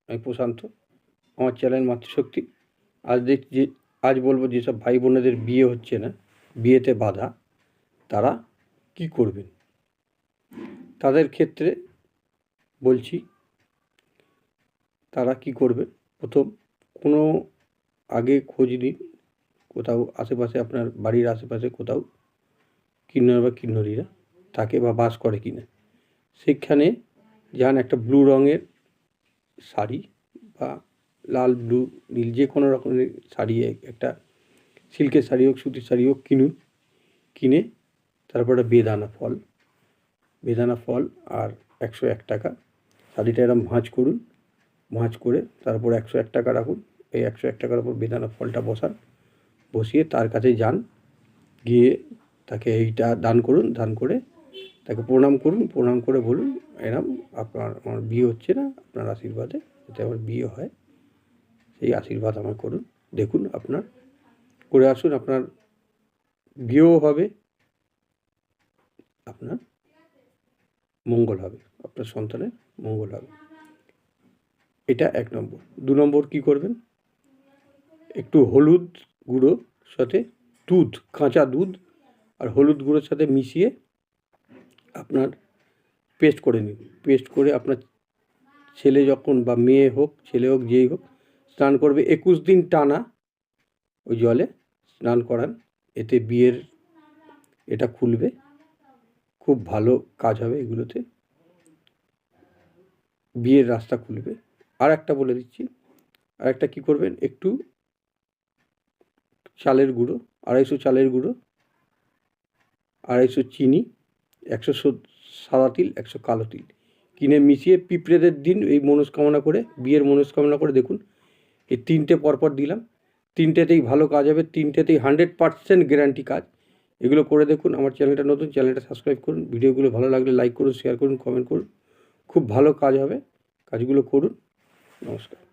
আমি প্রশান্ত, আমার চ্যানেল মাতৃশক্তি। আজ বলবো যেসব ভাই বোনেদের বিয়ে হচ্ছে না, বিয়েতে বাধা, তারা কি করবেন। তাদের ক্ষেত্রে বলছি তারা কি করবেন। প্রথম, কোনো আগে খোঁজ নিন কোথাও আশেপাশে, আপনার বাড়ির আশেপাশে কোথাও কিন্নর বা কিন্নরীরা থাকে বা বাস করে কিনা। সেখানে যান, একটা ব্লু রঙের শাড়ি বা লাল, ব্লু, নীল, যে কোনো রকমের শাড়ি, একটা সিল্কের শাড়ি হোক, সুতির শাড়ি হোক কিনুন। কিনে তারপরে বেদানা ফল আর 101 টাকা, শাড়িটা এরকম ভাঁজ করুন। ভাঁজ করে তারপর 101 টাকা রাখুন। এই 101 টাকার উপর বেদানা ফলটা বসান, বসিয়ে তার কাছে যান, গিয়ে তাকে এইটা দান করুন। দান করে তাকে প্রণাম করুন। প্রণাম করে বলুন, এরম আমার বিয়ে হচ্ছে না, আপনার আশীর্বাদে যাতে আমার বিয়ে হয়, সেই আশীর্বাদ আমার করুন। দেখুন, আপনার করে আসুন, আপনার বিয়েও হবে, আপনার মঙ্গল হবে, আপনার সন্তানের মঙ্গল হবে। এটা 1 নম্বর। 2 নম্বর কী করবেন, একটু হলুদ গুঁড়োর সাথে দুধ, কাঁচা দুধ আর হলুদ গুঁড়োর সাথে মিশিয়ে আপনার পেস্ট করে নিন। পেস্ট করে আপনার ছেলে যখন, বা মেয়ে হোক, ছেলে হোক, যেই হোক, স্নান করবে 21 দিন টানা ওই জলে স্নান করান। এতে বিয়ের এটা খুলবে, খুব ভালো কাজ হবে এগুলোতে, বিয়ের রাস্তা খুলবে। আর একটা বলে দিচ্ছি, আর একটা কী করবেন, একটু চালের গুঁড়ো, 250 চালের গুঁড়ো, 250 চিনি, 100 সাদা তিল, 100 কালো তিল কিনে মিশিয়ে পিঁপড়েদের দিন এই মনস্কামনা করে, বিয়ের মনস্কামনা করে। দেখুন, এই 3টে পরপর দিলাম, 3টেতেই ভালো কাজ হবে, 3টেতেই 100% গ্যারান্টি কাজ। এগুলো করে দেখুন। আমার চ্যানেলটা নতুন, চ্যানেলটা সাবস্ক্রাইব করুন। ভিডিওগুলো ভালো লাগলে লাইক করুন, শেয়ার করুন, কমেন্ট করুন। খুব ভালো কাজ হবে, কাজগুলো করুন। নমস্কার।